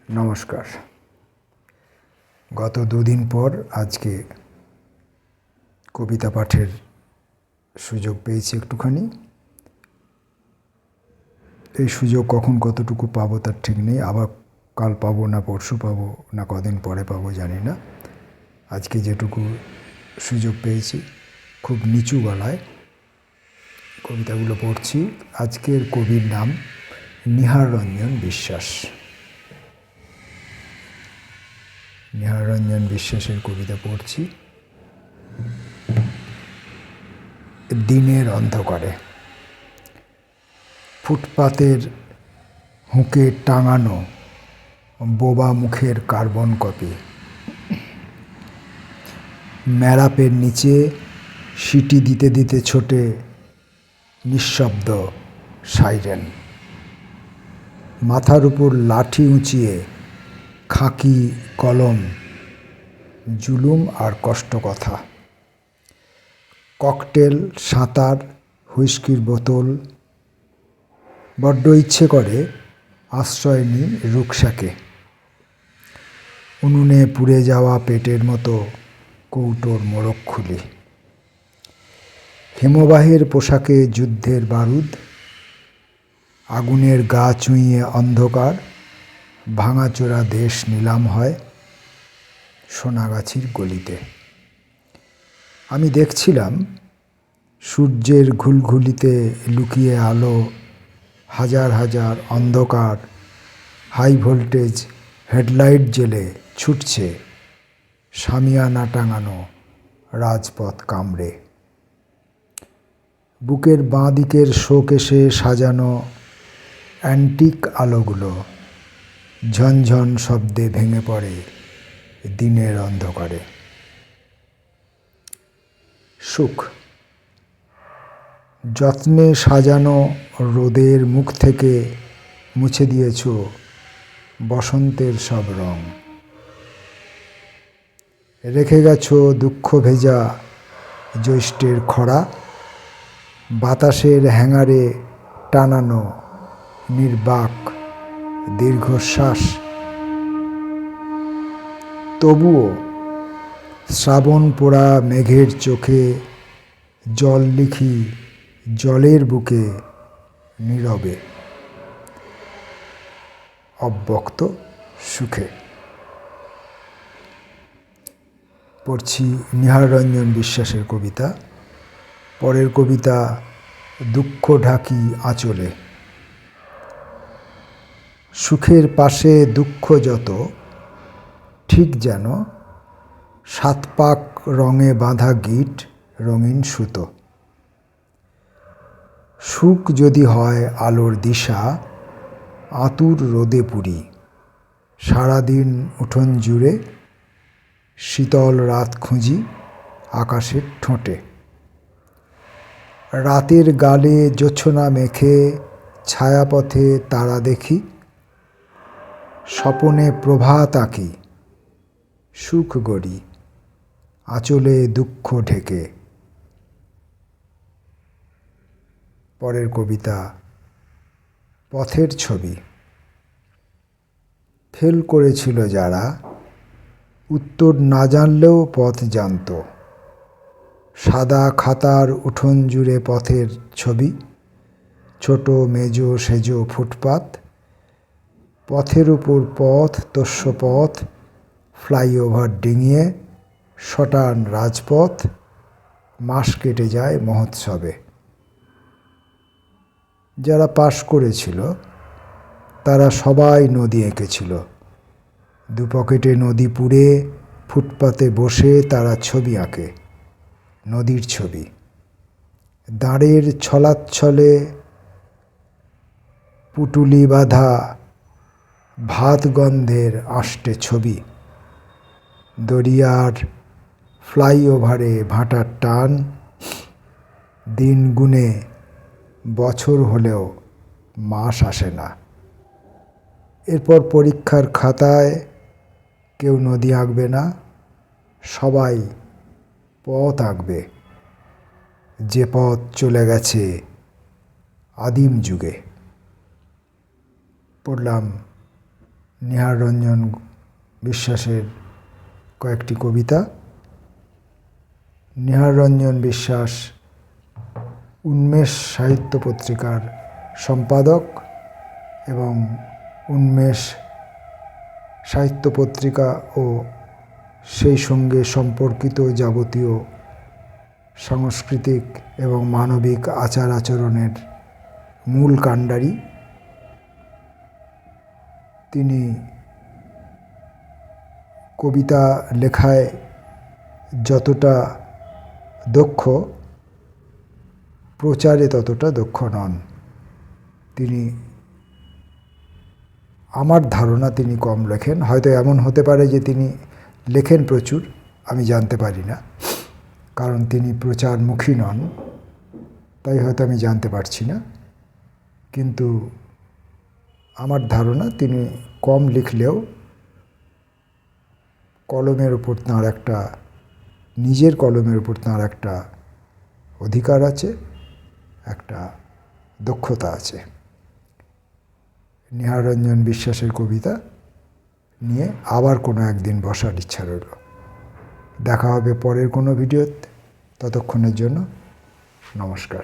নমস্কার। গত দুদিন পর আজকে কবিতা পাঠের সুযোগ পেয়েছি একটুখানি। এই সুযোগ কখন কতটুকু পাবো তার ঠিক নেই, আবার কাল পাবো না পরশু পাবো না কদিন পরে পাবো জানি না। আজকে যেটুকু সুযোগ পেয়েছি খুব নিচু গলায় কবিতাগুলো পড়ছি। আজকের কবির নাম নিহার রঞ্জন বিশ্বাস। নিহার রঞ্জন বিশ্বাসের কবিতা পড়ছি। দিনের অন্ধকারে। ফুটপাতের হুঁকে টাঙানো বোবা মুখের কার্বন কপি, ম্যারাপের নিচে সিটি দিতে দিতে ছোটে নিঃশব্দ সাইরেন। মাথার উপর লাঠি উঁচিয়ে খাকি কলম, জুলুম আর কষ্টকথা। ককটেল, সাঁতার, হুইস্কির বোতল। বড্ড ইচ্ছে করে আশ্রয় নিই রুকসাকে। উনুনে পুড়ে যাওয়া পেটের মতো কৌটোর মোড়ক খুলি। হিমবাহের পোশাকে যুদ্ধের বারুদ, আগুনের গা চুঁইয়ে অন্ধকার। ভাঙাচোরা দেশ নিলাম হয় সোনাগাছির গলিতে। আমি দেখছিলাম সূর্যের ঘুলঘুলিতে লুকিয়ে আলো, হাজার হাজার অন্ধকার হাই ভোল্টেজ হেডলাইট জেলে ছুটছে শামিয়ানা টাঙানো রাজপথ কামড়ে। বুকের বাঁ দিকের শোকেশে সাজানো অ্যান্টিক আলোগুলো ঝনঝন শব্দে ভেঙে পড়ে দিনের অন্ধকারে। সুখ। যত্নে সাজানো রোদের মুখ থেকে মুছে দিয়েছ বসন্তের সব রং। রেখে গেছ দুঃখ ভেজা জ্যৈষ্ঠের খরা, বাতাসের হ্যাঙ্গারে টানানো নির্বাক দীর্ঘশ্বাস। তবুও শ্রাবণ পোড়া মেঘের চোখে জল লিখি জলের বুকে নীরবে অব্যক্ত সুখে। পড়ছি নিহার রঞ্জন বিশ্বাসের কবিতা। পরের কবিতা দুঃখ ঢাকি আঁচলে। সুখের পাশে দুঃখ যত, ঠিক যেন সাত পাক রঙে বাঁধা গিট রঙিন সুতো। সুখ যদি হয় আলোর দিশা, আতুর রোদে পুরি। সারাদিন উঠোন জুড়ে শীতল রাত খুঁজি আকাশের ঠোঁটে। রাতের গালে জোছনা মেখে ছায়াপথে তারা দেখি। স্বপনে প্রভাত আঁকি, সুখ গড়ি আঁচলে দুঃখ ঢেকে। পরের কবিতা পথের ছবি। ফেল করেছিল যারা, উত্তর না জানলেও পথ জানত। সাদা খাতার উঠোন জুড়ে পথের ছবি, ছোট মেজ সেজ ফুটপাত। পথের উপর পথ, তস্য পথ, ফ্লাইওভার ডিঙিয়ে শটান রাজপথ। মাস কেটে যায় মহোৎসবে। যারা পাশ করেছিল তারা সবাই নদী এঁকেছিল। দু পকেটে নদী পুড়ে ফুটপাতে বসে তারা ছবি আঁকে, নদীর ছবি। দাঁড়ের ছলাচ্ছলে পুটুলি বাঁধা ভাত গন্ধের আষ্টে ছবি। দরিয়ার ফ্লাইওভারে ভাটার টান, দিন গুনে বছর হলেও মাস আসে না। এরপর পরীক্ষার খাতায় কেউ নদী আঁকবে না, সবাই পথ আঁকবে, যে পথ চলে গেছে আদিম যুগে। পড়লাম নিহার রঞ্জন বিশ্বাসের কয়েকটি কবিতা। নিহার রঞ্জন বিশ্বাস উন্মেষ সাহিত্য পত্রিকার সম্পাদক এবং উন্মেষ সাহিত্য পত্রিকা ও সেই সঙ্গে সম্পর্কিত যাবতীয় সাংস্কৃতিক এবং মানবিক আচার আচরণের মূল কাণ্ডারি। তিনি কবিতা লেখায় যতটা দক্ষ, প্রচারে ততটা দক্ষ নন। তিনি, আমার ধারণা, তিনি কম লেখেন। হয়তো এমন হতে পারে যে তিনি লেখেন প্রচুর, আমি জানতে পারি না, কারণ তিনি প্রচারমুখী নন, তাই হয়তো আমি জানতে পারছি না। কিন্তু আমার ধারণা তিনি কম লিখলেও কলমের উপর তাঁর একটা, নিজের কলমের উপর তাঁর একটা অধিকার আছে, একটা দক্ষতা আছে। নিহার রঞ্জন বিশ্বাসের কবিতা নিয়ে আবার কোনো একদিন বসার ইচ্ছা রইল। দেখা হবে পরের কোনো ভিডিওতে। ততক্ষণের জন্য নমস্কার।